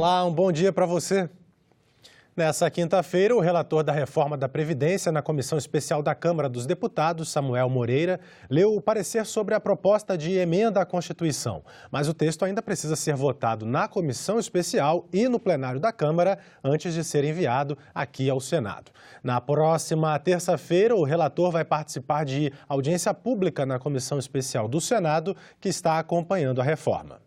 Olá, um bom dia para você. Nessa quinta-feira, o relator da reforma da Previdência na Comissão Especial da Câmara dos Deputados, Samuel Moreira, leu o parecer sobre a proposta de emenda à Constituição. Mas o texto ainda precisa ser votado na Comissão Especial e no plenário da Câmara antes de ser enviado aqui ao Senado. Na próxima terça-feira, o relator vai participar de audiência pública na Comissão Especial do Senado, que está acompanhando a reforma.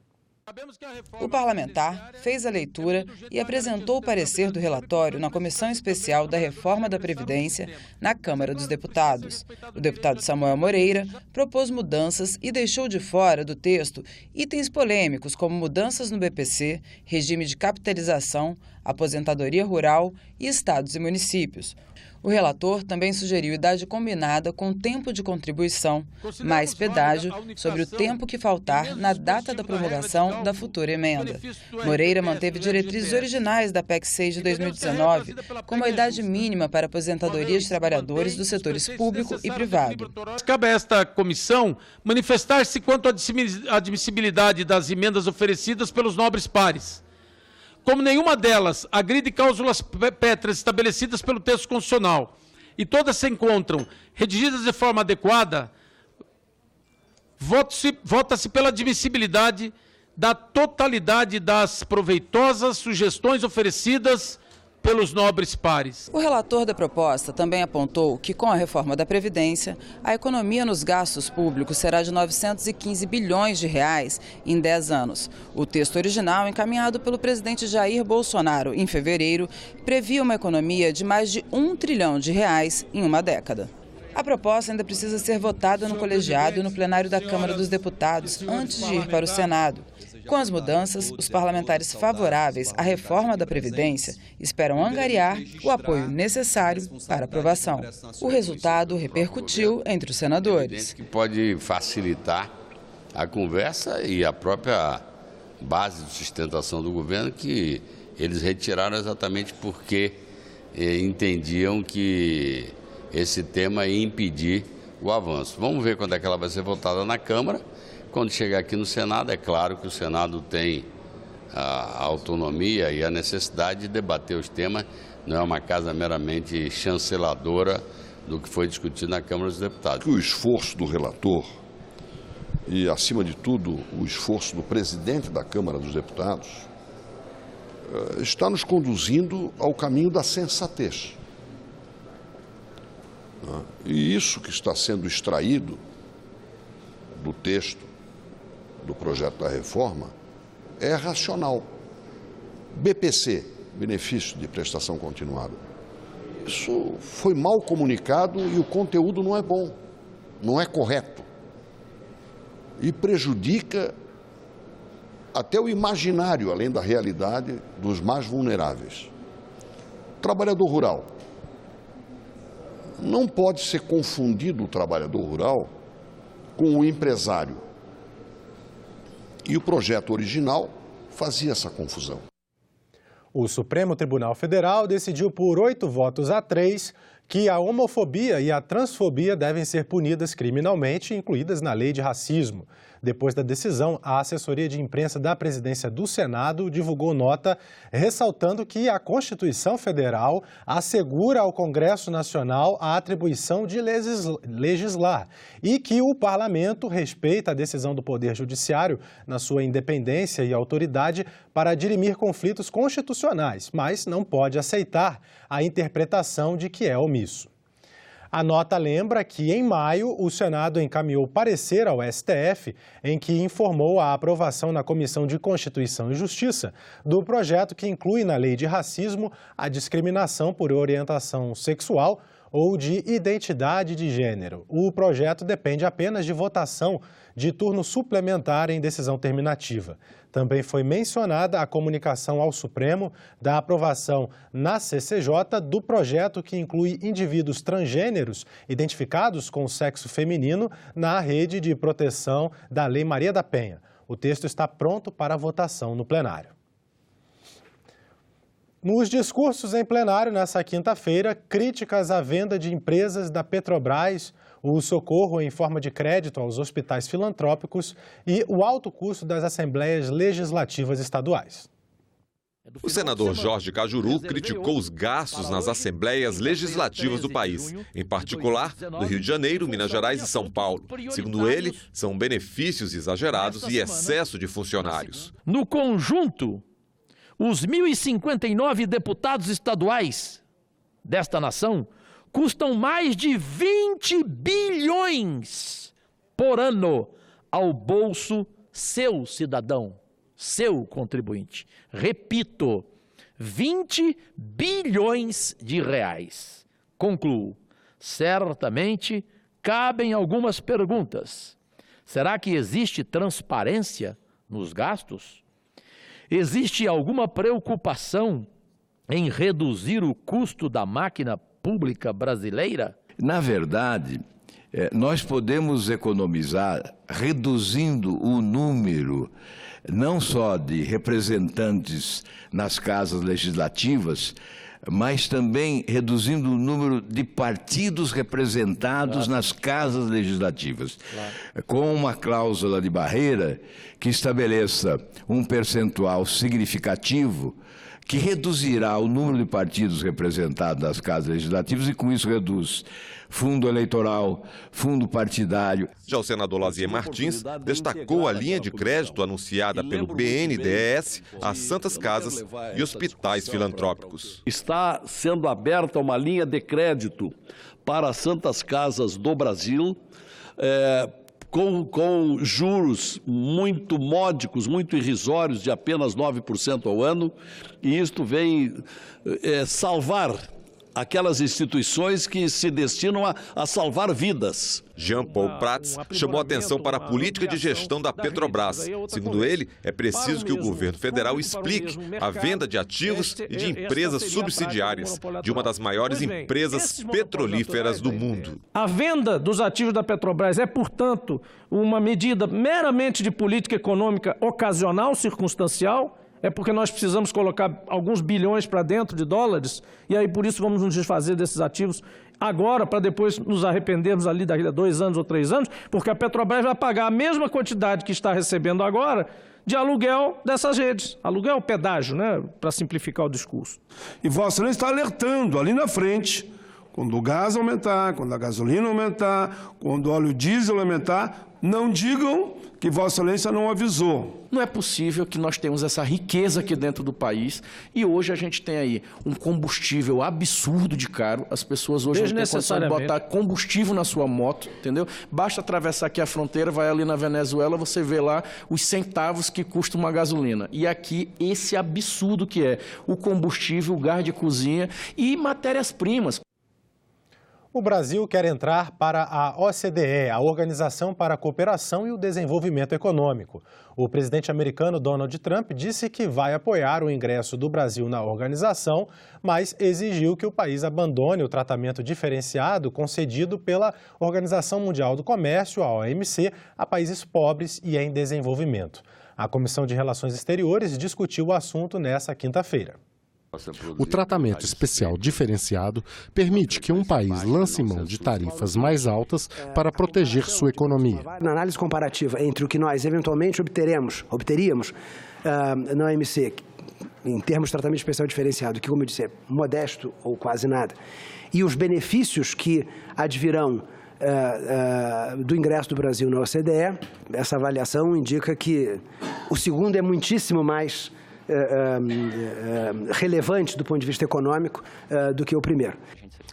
O parlamentar fez a leitura e apresentou o parecer do relatório na Comissão Especial da Reforma da Previdência na Câmara dos Deputados. O deputado Samuel Moreira propôs mudanças e deixou de fora do texto itens polêmicos como mudanças no BPC, regime de capitalização, aposentadoria rural e estados e municípios. O relator também sugeriu idade combinada com tempo de contribuição, mais pedágio sobre o tempo que faltar na data da promulgação da futura emenda. Moreira manteve diretrizes originais da PEC 6 de 2019, como a idade mínima para aposentadoria de trabalhadores dos setores público e privado. Cabe a esta comissão manifestar-se quanto à admissibilidade das emendas oferecidas pelos nobres pares. Como nenhuma delas agride cláusulas pétreas estabelecidas pelo texto constitucional e todas se encontram redigidas de forma adequada, vota-se pela admissibilidade da totalidade das proveitosas sugestões oferecidas pelos nobres pares. O relator da proposta também apontou que, com a reforma da Previdência, a economia nos gastos públicos será de 915 bilhões de reais em 10 anos. O texto original, encaminhado pelo presidente Jair Bolsonaro em fevereiro, previa uma economia de mais de 1 trilhão de reais em uma década. A proposta ainda precisa ser votada no colegiado e no plenário da Câmara dos Deputados antes de ir para o Senado. Com as mudanças, os parlamentares favoráveis à reforma da Previdência esperam angariar o apoio necessário para aprovação. O resultado repercutiu entre os senadores. Que pode facilitar a conversa e a própria base de sustentação do governo, que eles retiraram exatamente porque entendiam que esse tema ia impedir o avanço. Vamos ver quando é que ela vai ser votada na Câmara. Quando chegar aqui no Senado, é claro que o Senado tem a autonomia e a necessidade de debater os temas, não é uma casa meramente chanceladora do que foi discutido na Câmara dos Deputados. O esforço do relator e, acima de tudo, o esforço do presidente da Câmara dos Deputados está nos conduzindo ao caminho da sensatez. E isso que está sendo extraído do texto do projeto da reforma é racional. BPC, benefício de prestação continuada. Isso foi mal comunicado e o conteúdo não é bom, não é correto. E prejudica até o imaginário, além da realidade, dos mais vulneráveis. Trabalhador rural. Não pode ser confundido o trabalhador rural com o empresário. E o projeto original fazia essa confusão. O Supremo Tribunal Federal decidiu por 8 votos a 3 que a homofobia e a transfobia devem ser punidas criminalmente, incluídas na lei de racismo. Depois da decisão, a assessoria de imprensa da Presidência do Senado divulgou nota ressaltando que a Constituição Federal assegura ao Congresso Nacional a atribuição de legislar e que o Parlamento respeita a decisão do Poder Judiciário na sua independência e autoridade para dirimir conflitos constitucionais, mas não pode aceitar a interpretação de que é omisso. A nota lembra que, em maio, o Senado encaminhou parecer ao STF em que informou a aprovação na Comissão de Constituição e Justiça do projeto que inclui na lei de racismo a discriminação por orientação sexual ou de identidade de gênero. O projeto depende apenas de votação de turno suplementar em decisão terminativa. Também foi mencionada a comunicação ao Supremo da aprovação na CCJ do projeto que inclui indivíduos transgêneros identificados com o sexo feminino na rede de proteção da Lei Maria da Penha. O texto está pronto para votação no plenário. Nos discursos em plenário nesta quinta-feira, críticas à venda de empresas da Petrobras, o socorro em forma de crédito aos hospitais filantrópicos e o alto custo das assembleias legislativas estaduais. O senador Jorge Cajuru criticou os gastos nas assembleias legislativas do país, em particular no Rio de Janeiro, Minas Gerais e São Paulo. Segundo ele, são benefícios exagerados e excesso de funcionários. No conjunto, os 1.059 deputados estaduais desta nação custam mais de 20 bilhões por ano ao bolso seu cidadão, seu contribuinte. Repito, 20 bilhões de reais. Concluo, certamente cabem algumas perguntas. Será que existe transparência nos gastos? Existe alguma preocupação em reduzir o custo da máquina pública brasileira? Na verdade, nós podemos economizar reduzindo o número não só de representantes nas casas legislativas, mas também reduzindo o número de partidos representados nas casas legislativas, com uma cláusula de barreira que estabeleça um percentual significativo que reduzirá o número de partidos representados nas casas legislativas e, com isso, reduz fundo eleitoral, fundo partidário. Já o senador Lazier Martins destacou a linha de crédito anunciada pelo BNDES às Santas Casas e hospitais filantrópicos. Está sendo aberta uma linha de crédito para as Santas Casas do Brasil, com juros muito módicos, muito irrisórios, de apenas 9% ao ano, e isto vem salvar aquelas instituições que se destinam a salvar vidas. Jean Paul Prats chamou atenção para a política de gestão da Petrobras. Segundo ele, é preciso que o governo federal explique a venda de ativos e de empresas subsidiárias de uma das maiores empresas petrolíferas do mundo. A venda dos ativos da Petrobras é, portanto, uma medida meramente de política econômica ocasional, circunstancial. É porque nós precisamos colocar alguns bilhões para dentro de dólares e aí por isso vamos nos desfazer desses ativos agora para depois nos arrependermos ali daqui a 2 anos ou 3 anos, porque a Petrobras vai pagar a mesma quantidade que está recebendo agora de aluguel dessas redes. Aluguel, pedágio, né, para simplificar o discurso. E Vossa Excelência está alertando ali na frente, quando o gás aumentar, quando a gasolina aumentar, quando o óleo diesel aumentar, não digam que Vossa Excelência não avisou. Não é possível que nós tenhamos essa riqueza aqui dentro do país e hoje a gente tem aí um combustível absurdo de caro. As pessoas hoje não têm condição de botar combustível na sua moto, entendeu? Basta atravessar aqui a fronteira, vai ali na Venezuela, você vê lá os centavos que custa uma gasolina. E aqui esse absurdo que é o combustível, o gás de cozinha e matérias-primas. O Brasil quer entrar para a OCDE, a Organização para a Cooperação e o Desenvolvimento Econômico. O presidente americano Donald Trump disse que vai apoiar o ingresso do Brasil na organização, mas exigiu que o país abandone o tratamento diferenciado concedido pela Organização Mundial do Comércio, a OMC, a países pobres e em desenvolvimento. A Comissão de Relações Exteriores discutiu o assunto nesta quinta-feira. O tratamento especial diferenciado permite que um país lance mão de tarifas mais altas para proteger sua economia. Na análise comparativa entre o que nós eventualmente obteríamos na OMC, em termos de tratamento especial diferenciado, que, como eu disse, é modesto ou quase nada, e os benefícios que advirão do ingresso do Brasil na OCDE, essa avaliação indica que o segundo é muitíssimo mais relevante do ponto de vista econômico do que o primeiro.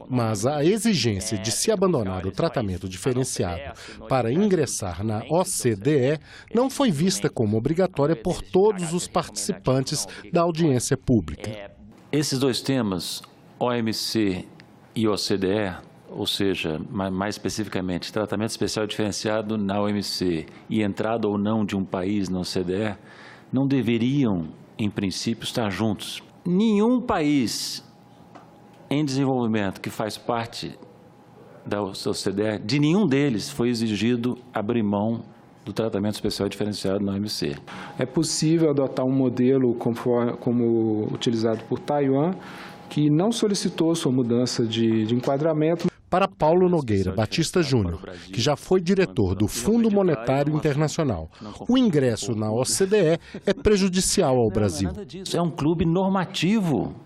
Mas a exigência de se abandonar o tratamento diferenciado para ingressar na OCDE não foi vista como obrigatória por todos os participantes da audiência pública. Esses dois temas, OMC e OCDE, ou seja, mais especificamente, tratamento especial diferenciado na OMC e entrada ou não de um país na OCDE, não deveriam, em princípio, estar juntos. Nenhum país em desenvolvimento que faz parte da OCDE, de nenhum deles foi exigido abrir mão do tratamento especial diferenciado na OMC. É possível adotar um modelo como utilizado por Taiwan, que não solicitou sua mudança de enquadramento. Para Paulo Nogueira Batista Júnior, que já foi diretor do Fundo Monetário Internacional, o ingresso na OCDE é prejudicial ao Brasil. É um clube normativo,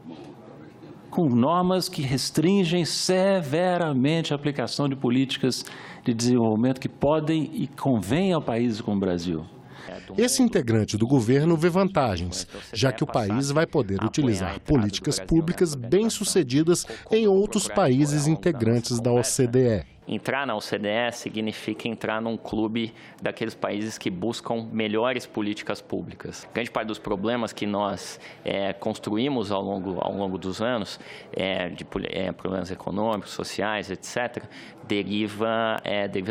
com normas que restringem severamente a aplicação de políticas de desenvolvimento que podem e convêm ao país como o Brasil. Esse integrante do governo vê vantagens, já que o país vai poder utilizar políticas públicas bem-sucedidas em outros países integrantes da OCDE. Entrar na OCDE significa entrar num clube daqueles países que buscam melhores políticas públicas. Grande parte dos problemas que nós construímos ao longo dos anos, problemas econômicos, sociais, etc., deriva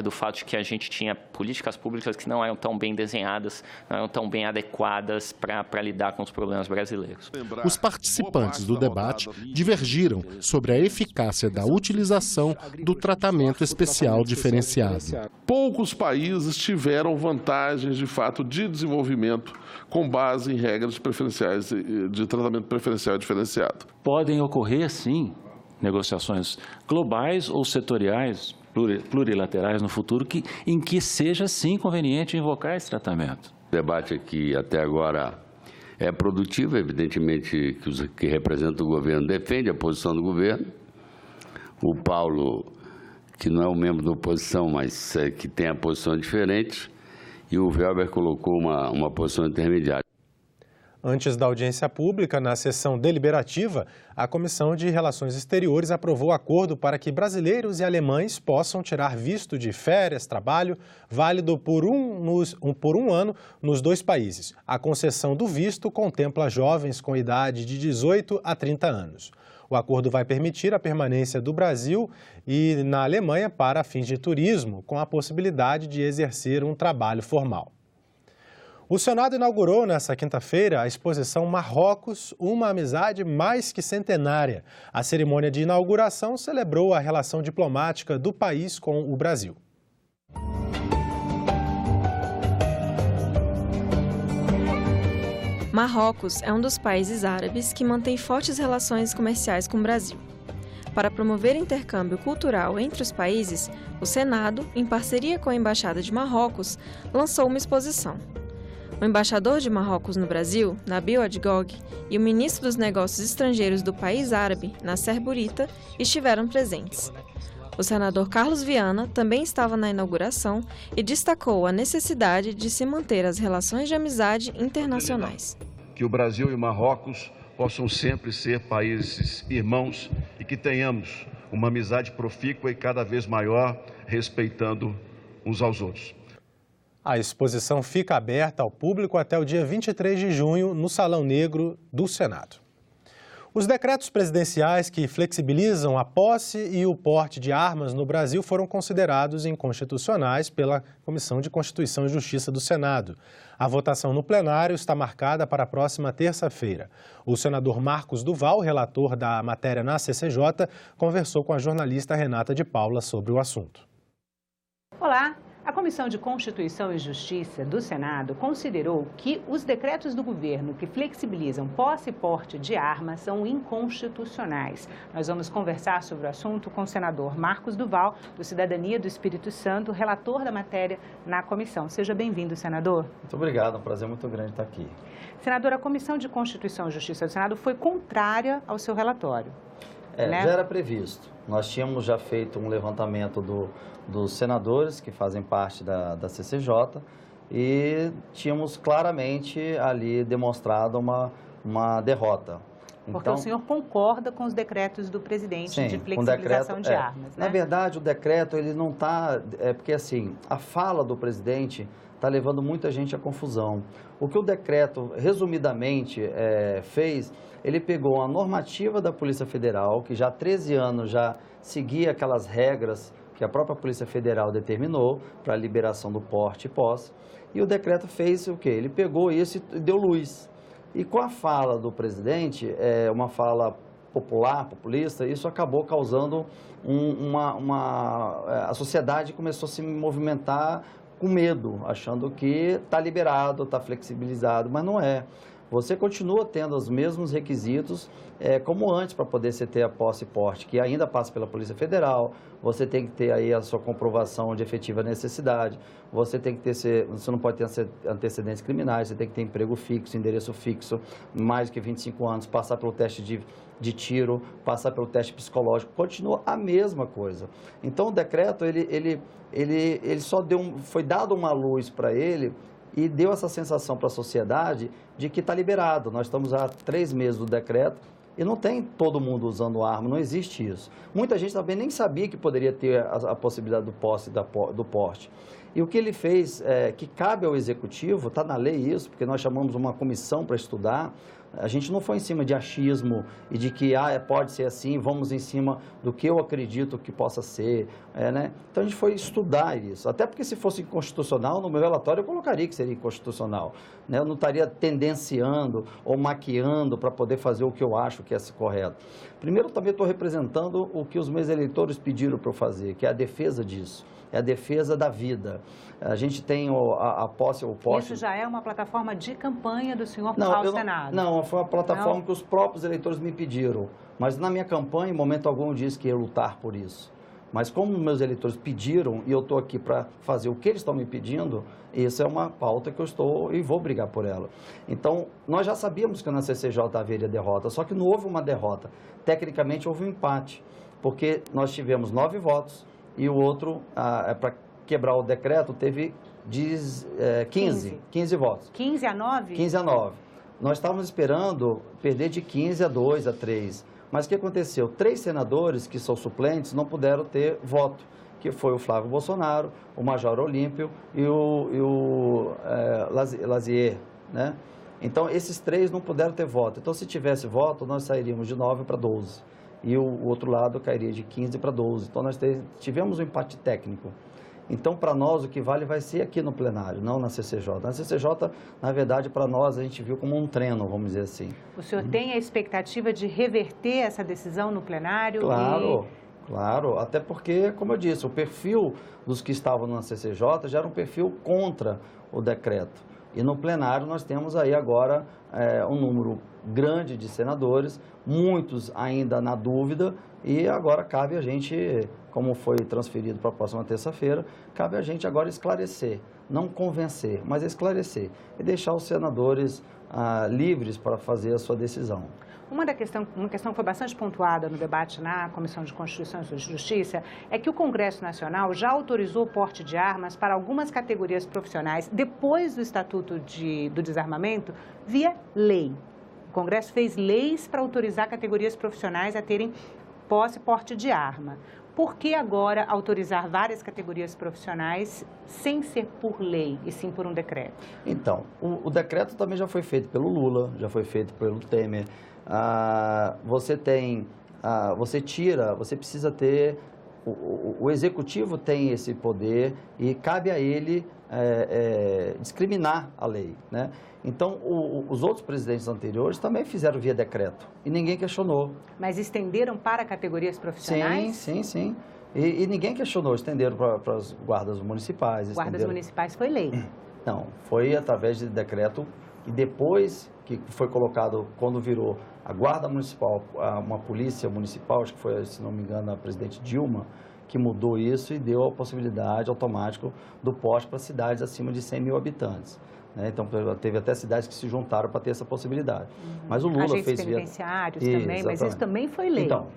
do fato de que a gente tinha políticas públicas que não eram tão bem desenhadas, não eram tão bem adequadas para lidar com os problemas brasileiros. Os participantes do debate divergiram sobre a eficácia da utilização do tratamento especial diferenciado. Poucos países tiveram vantagens, de fato, de desenvolvimento com base em regras preferenciais de tratamento preferencial diferenciado. Podem ocorrer, sim, negociações globais ou setoriais, plurilaterais no futuro, em que seja, sim, conveniente invocar esse tratamento. O debate aqui, até agora, é produtivo. Evidentemente que os que representam o governo defendem a posição do governo. O Paulo, que não é um membro da oposição, mas que tem a posição diferente, e o Welber colocou uma posição intermediária. Antes da audiência pública, na sessão deliberativa, a Comissão de Relações Exteriores aprovou acordo para que brasileiros e alemães possam tirar visto de férias, trabalho, válido por um ano nos dois países. A concessão do visto contempla jovens com idade de 18 a 30 anos. O acordo vai permitir a permanência do Brasil e na Alemanha para fins de turismo, com a possibilidade de exercer um trabalho formal. O Senado inaugurou nesta quinta-feira a exposição Marrocos, uma amizade mais que centenária. A cerimônia de inauguração celebrou a relação diplomática do país com o Brasil. Marrocos é um dos países árabes que mantém fortes relações comerciais com o Brasil. Para promover intercâmbio cultural entre os países, o Senado, em parceria com a Embaixada de Marrocos, lançou uma exposição. O embaixador de Marrocos no Brasil, Nabil Adgog, e o ministro dos Negócios Estrangeiros do país árabe, Nasser Bourita, estiveram presentes. O senador Carlos Viana também estava na inauguração e destacou a necessidade de se manter as relações de amizade internacionais. Que o Brasil e o Marrocos possam sempre ser países irmãos e que tenhamos uma amizade profícua e cada vez maior, respeitando uns aos outros. A exposição fica aberta ao público até o dia 23 de junho no Salão Negro do Senado. Os decretos presidenciais que flexibilizam a posse e o porte de armas no Brasil foram considerados inconstitucionais pela Comissão de Constituição e Justiça do Senado. A votação no plenário está marcada para a próxima terça-feira. O senador Marcos Duval, relator da matéria na CCJ, conversou com a jornalista Renata de Paula sobre o assunto. Olá! A Comissão de Constituição e Justiça do Senado considerou que os decretos do governo que flexibilizam posse e porte de armas são inconstitucionais. Nós vamos conversar sobre o assunto com o senador Marcos Duval, do Cidadania do Espírito Santo, relator da matéria na comissão. Seja bem-vindo, senador. Muito obrigado, é um prazer muito grande estar aqui. Senador, a Comissão de Constituição e Justiça do Senado foi contrária ao seu relatório. Já era previsto. Nós tínhamos já feito um levantamento dos senadores que fazem parte da CCJ e tínhamos claramente ali demonstrado uma derrota. Porque o senhor concorda com os decretos do presidente de flexibilização de armas, né? Na verdade, o decreto, ele não está... porque, assim, a fala do presidente está levando muita gente à confusão. O que o decreto, resumidamente, fez, ele pegou a normativa da Polícia Federal, que já há 13 anos já seguia aquelas regras que a própria Polícia Federal determinou para a liberação do porte e posse, e o decreto fez o quê? Ele pegou isso e deu luz. E com a fala do presidente, uma fala popular, populista, isso acabou causando a sociedade começou a se movimentar com medo, achando que está liberado, está flexibilizado, mas não é. você continua tendo os mesmos requisitos como antes para poder você ter a posse e porte, que ainda passa pela Polícia Federal, você tem que ter aí a sua comprovação de efetiva necessidade, você não pode ter antecedentes criminais, você tem que ter emprego fixo, endereço fixo, mais que 25 anos, passar pelo teste de tiro, passar pelo teste psicológico, continua a mesma coisa. Então o decreto, ele só foi dado uma luz para ele e deu essa sensação para a sociedade de que está liberado. Nós estamos há 3 meses do decreto e não tem todo mundo usando arma, não existe isso. Muita gente também nem sabia que poderia ter a possibilidade do porte. E o que ele fez, que cabe ao Executivo, está na lei isso, porque nós chamamos uma comissão para estudar. A gente não foi em cima de achismo e de que pode ser assim, vamos em cima do que eu acredito que possa ser. Né? Então a gente foi estudar isso. Até porque se fosse inconstitucional, no meu relatório eu colocaria que seria inconstitucional. Né? Eu não estaria tendenciando ou maquiando para poder fazer o que eu acho que é correto. Primeiro, eu também estou representando o que os meus eleitores pediram para eu fazer, que é a defesa disso. É a defesa da vida. A gente tem a posse... Isso já é uma plataforma de campanha do senhor ao Senado? Não, foi uma plataforma que os próprios eleitores me pediram. Mas na minha campanha, em momento algum, eu disse que ia lutar por isso. Mas como meus eleitores pediram, e eu estou aqui para fazer o que eles estão me pedindo, essa é uma pauta que eu estou e vou brigar por ela. Então, nós já sabíamos que na CCJ haveria derrota, só que não houve uma derrota. Tecnicamente, houve um empate, porque nós tivemos 9 votos, e o outro, para quebrar o decreto, teve 15 votos. 15 a 9? 15 a 9. Nós estávamos esperando perder de 15 a 2, a 3. Mas o que aconteceu? 3 senadores, que são suplentes, não puderam ter voto, que foi o Flávio Bolsonaro, o Major Olímpio e o Lazier, né? Então, esses 3 não puderam ter voto. Então, se tivesse voto, nós sairíamos de 9 para 12. E o outro lado cairia de 15 para 12. Então, nós tivemos um empate técnico. Então, para nós, o que vale vai ser aqui no plenário, não na CCJ. Na CCJ, na verdade, para nós, a gente viu como um treino, vamos dizer assim. O senhor tem a expectativa de reverter essa decisão no plenário? Claro. Até porque, como eu disse, o perfil dos que estavam na CCJ já era um perfil contra o decreto. E no plenário nós temos aí agora um número grande de senadores, muitos ainda na dúvida, e agora cabe a gente, como foi transferido para a próxima terça-feira, cabe a gente agora esclarecer, não convencer, mas esclarecer e deixar os senadores livres para fazer a sua decisão. Uma questão que foi bastante pontuada no debate na Comissão de Constituição e Justiça é que o Congresso Nacional já autorizou o porte de armas para algumas categorias profissionais depois do Estatuto do Desarmamento via lei. O Congresso fez leis para autorizar categorias profissionais a terem posse e porte de arma. Por que agora autorizar várias categorias profissionais sem ser por lei e sim por um decreto? Então, o decreto também já foi feito pelo Lula, já foi feito pelo Temer. Você precisa ter, o Executivo tem esse poder e cabe a ele discriminar a lei, né? Então, os outros presidentes anteriores também fizeram via decreto e ninguém questionou. Mas estenderam para categorias profissionais? Sim. E ninguém questionou, estenderam para as guardas municipais. Guardas municipais foi lei? Não, foi através de decreto e depois que foi colocado, quando virou a guarda municipal, uma polícia municipal, acho que foi, se não me engano, a presidente Dilma, que mudou isso e deu a possibilidade automática do porte para cidades acima de 100 mil habitantes. Né? Então, teve até cidades que se juntaram para ter essa possibilidade. Mas o Lula agentes fez... penitenciários também, exatamente. Mas isso também foi lei. Então,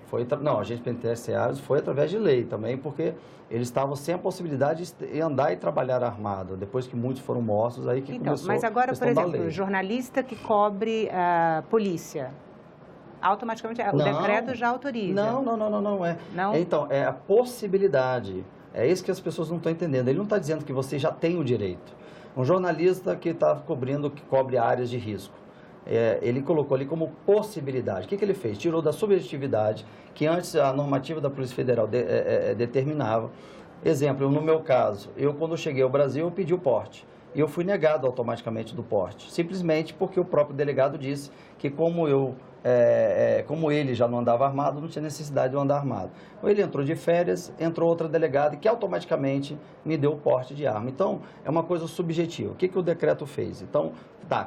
agentes penitenciários foi através de lei também, porque eles estavam sem a possibilidade de andar e trabalhar armado. Depois que muitos foram mortos, aí que começou mas agora, por exemplo, jornalista que cobre a polícia, automaticamente o decreto já autoriza. Não. Então, é a possibilidade. É isso que as pessoas não estão entendendo. Ele não está dizendo que você já tem o direito. Um jornalista que está cobre áreas de risco. Ele colocou ali como possibilidade. O que ele fez? Tirou da subjetividade, que antes a normativa da Polícia Federal determinava. Exemplo, no meu caso, quando eu cheguei ao Brasil, eu pedi o porte. E eu fui negado automaticamente do porte, simplesmente porque o próprio delegado disse que como ele já não andava armado, não tinha necessidade de eu andar armado. Ele entrou de férias, entrou outra delegada que automaticamente me deu o porte de arma. Então, é uma coisa subjetiva. O que o decreto fez? Então,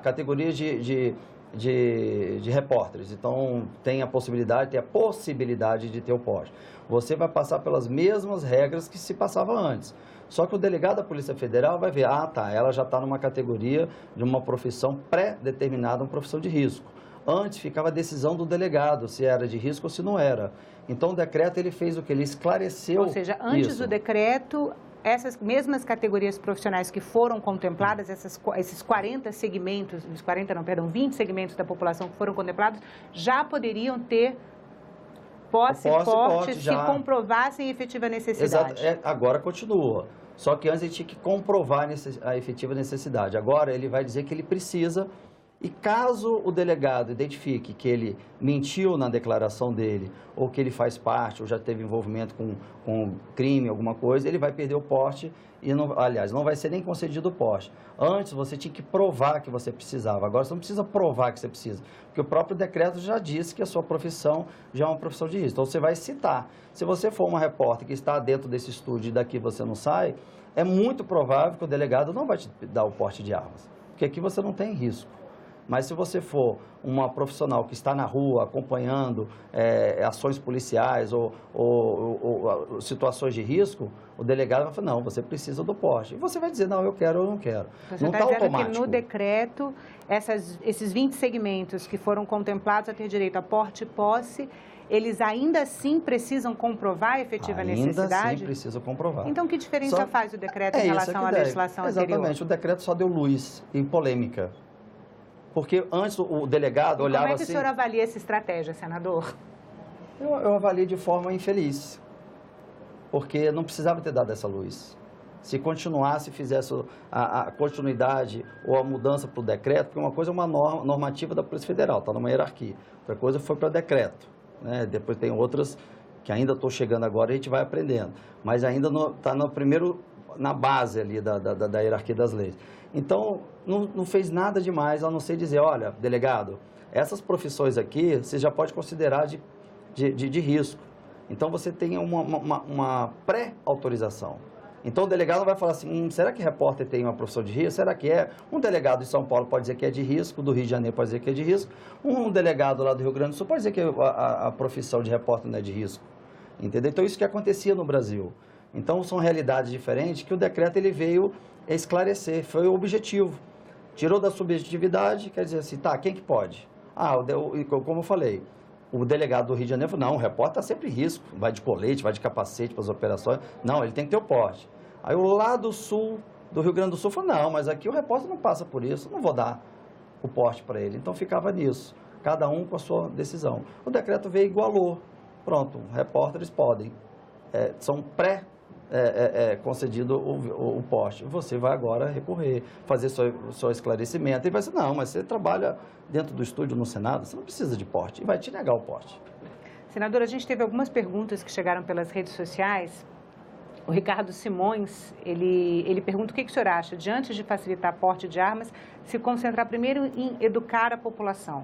categorias de de repórteres. Então, tem a possibilidade de ter o porte. Você vai passar pelas mesmas regras que se passava antes. Só que o delegado da Polícia Federal vai ver, ela já está numa categoria de uma profissão pré-determinada, uma profissão de risco. Antes ficava a decisão do delegado, se era de risco ou se não era. Então, o decreto ele fez o que? Ele esclareceu. Ou seja, antes do decreto, essas mesmas categorias profissionais que foram contempladas, esses 40 segmentos, 20 segmentos da população que foram contemplados, já poderiam ter posse e porte se comprovassem efetiva necessidade. Exato. Agora continua. Só que antes ele tinha que comprovar a efetiva necessidade. Agora ele vai dizer que ele precisa, e caso o delegado identifique que ele mentiu na declaração dele, ou que ele faz parte, ou já teve envolvimento com crime, alguma coisa, ele vai perder o porte e, não vai ser nem concedido o porte. Antes você tinha que provar que você precisava, agora você não precisa provar que você precisa, porque o próprio decreto já disse que a sua profissão já é uma profissão de risco. Então você vai citar. Se você for uma repórter que está dentro desse estúdio e daqui você não sai, é muito provável que o delegado não vai te dar o porte de armas, porque aqui você não tem risco. Mas se você for uma profissional que está na rua acompanhando ações policiais ou situações de risco, o delegado vai falar, não, você precisa do porte. E você vai dizer, não, eu quero ou não quero. Você está dizendo que no decreto, esses 20 segmentos que foram contemplados a ter direito a porte e posse, eles ainda assim precisam comprovar a efetiva necessidade? Ainda assim precisam comprovar. Então, que diferença faz o decreto em relação à legislação anterior? Exatamente, o decreto só deu luz em polêmica. Porque antes o delegado olhava assim... Como é que o senhor avalia essa estratégia, senador? Eu avalio de forma infeliz, porque não precisava ter dado essa luz. Se continuasse, fizesse a continuidade ou a mudança para o decreto, porque uma coisa é uma normativa da Polícia Federal, está numa hierarquia. Outra coisa foi para decreto. Né? Depois tem outras que ainda estou chegando agora e a gente vai aprendendo. Mas ainda está na base ali da hierarquia das leis. Então, não fez nada demais, a não ser dizer, olha, delegado, essas profissões aqui, você já pode considerar de risco. Então, você tem uma pré-autorização. Então, o delegado não vai falar assim, será que repórter tem uma profissão de risco? Será que é? Um delegado de São Paulo pode dizer que é de risco, do Rio de Janeiro pode dizer que é de risco. Um delegado lá do Rio Grande do Sul pode dizer que a profissão de repórter não é de risco. Entendeu? Então, isso que acontecia no Brasil. Então, são realidades diferentes que o decreto ele veio esclarecer, foi o objetivo. Tirou da subjetividade, quer dizer assim, quem que pode? Como eu falei, o delegado do Rio de Janeiro falou, não, o repórter está sempre em risco, vai de colete, vai de capacete para as operações, não, ele tem que ter o porte. Aí o lado sul do Rio Grande do Sul falou, não, mas aqui o repórter não passa por isso, não vou dar o porte para ele. Então ficava nisso, cada um com a sua decisão. O decreto veio e igualou, pronto, repórteres podem, são concedido o porte. Você vai agora recorrer, fazer seu esclarecimento e vai dizer, não, mas você trabalha dentro do estúdio no Senado, você não precisa de porte e vai te negar o porte. Senadora, a gente teve algumas perguntas que chegaram pelas redes sociais. O Ricardo Simões, ele pergunta o que o senhor acha de, antes de facilitar porte de armas, se concentrar primeiro em educar a população,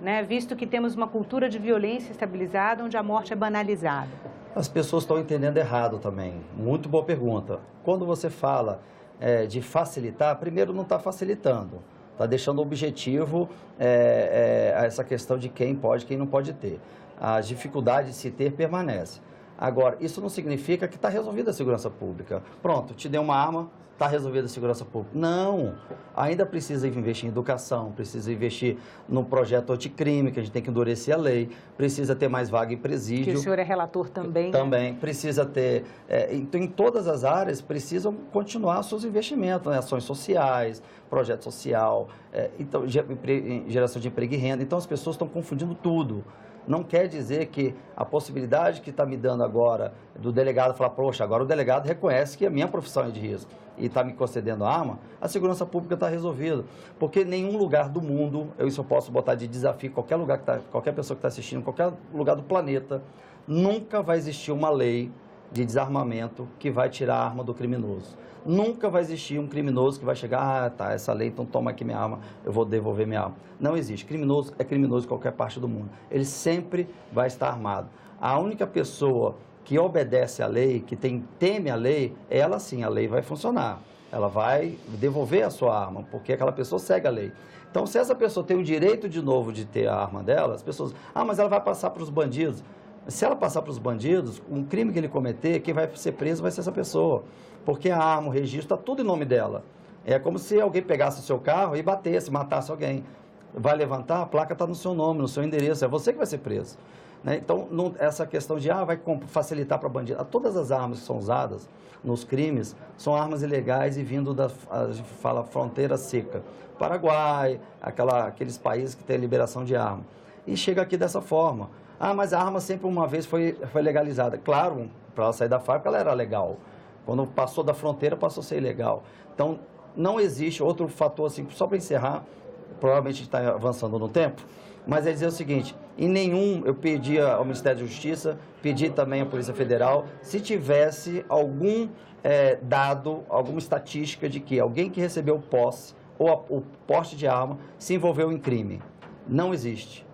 né? Visto que temos uma cultura de violência estabilizada onde a morte é banalizada. As pessoas estão entendendo errado também. Muito boa pergunta. Quando você fala de facilitar, primeiro não está facilitando. Está deixando objetivo essa questão de quem pode e quem não pode ter. A dificuldade de se ter permanece. Agora, isso não significa que está resolvida a segurança pública. Pronto, te dei uma arma, está resolvida a segurança pública. Não, ainda precisa investir em educação, precisa investir no projeto anticrime, que a gente tem que endurecer a lei, precisa ter mais vaga em presídio. Que o senhor é relator também. Também, precisa ter, então em todas as áreas precisam continuar seus investimentos, né? Ações sociais, projeto social, então, geração de emprego e renda. Então as pessoas estão confundindo tudo. Não quer dizer que a possibilidade que está me dando agora do delegado falar, poxa, agora o delegado reconhece que a minha profissão é de risco e está me concedendo arma, a segurança pública está resolvida. Porque nenhum lugar do mundo, isso eu posso botar de desafio, qualquer pessoa que está assistindo, qualquer lugar do planeta, nunca vai existir uma lei de desarmamento que vai tirar a arma do criminoso. Nunca vai existir um criminoso que vai chegar, essa lei, então toma aqui minha arma, eu vou devolver minha arma. Não existe. Criminoso é criminoso em qualquer parte do mundo. Ele sempre vai estar armado. A única pessoa que obedece à lei, que teme a lei, ela sim, a lei vai funcionar. Ela vai devolver a sua arma, porque aquela pessoa segue a lei. Então, se essa pessoa tem o direito de novo de ter a arma dela, as pessoas, mas ela vai passar para os bandidos. Se ela passar para os bandidos, um crime que ele cometer, quem vai ser preso vai ser essa pessoa. Porque a arma, o registro, está tudo em nome dela. É como se alguém pegasse o seu carro e batesse, matasse alguém. Vai levantar, a placa está no seu nome, no seu endereço, é você que vai ser preso. Né? Então, essa questão de, vai facilitar para bandido. Todas as armas que são usadas nos crimes são armas ilegais e vindo a gente fala, fronteira seca. Paraguai, aqueles países que têm liberação de arma. E chega aqui dessa forma. Mas a arma sempre uma vez foi legalizada. Claro, para ela sair da fábrica, ela era legal. Quando passou da fronteira, passou a ser ilegal. Então, não existe outro fator, assim, só para encerrar, provavelmente está avançando no tempo, mas é dizer o seguinte, eu pedi ao Ministério da Justiça, pedi também à Polícia Federal, se tivesse algum dado, alguma estatística de que alguém que recebeu posse ou o porte de arma se envolveu em crime. Não existe.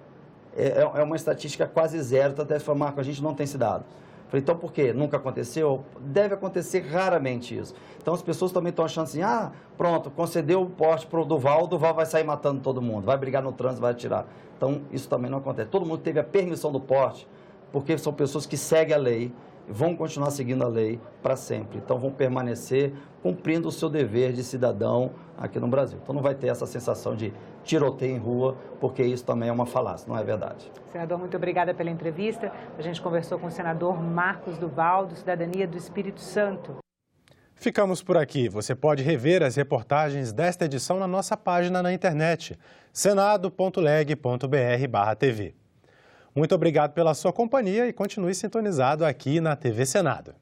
É uma estatística quase zero, até informar que a gente não tem esse dado. Falei, então por quê? Nunca aconteceu? Deve acontecer raramente isso. Então as pessoas também estão achando assim, pronto, concedeu o porte para o Duval vai sair matando todo mundo, vai brigar no trânsito, vai atirar. Então isso também não acontece. Todo mundo teve a permissão do porte, porque são pessoas que seguem a lei, vão continuar seguindo a lei para sempre. Então vão permanecer cumprindo o seu dever de cidadão aqui no Brasil. Então não vai ter essa sensação de tiroteio em rua, porque isso também é uma falácia, não é verdade. Senador, muito obrigada pela entrevista. A gente conversou com o senador Marcos Duval, do Cidadania do Espírito Santo. Ficamos por aqui. Você pode rever as reportagens desta edição na nossa página na internet, senado.leg.br/tv. Muito obrigado pela sua companhia e continue sintonizado aqui na TV Senado.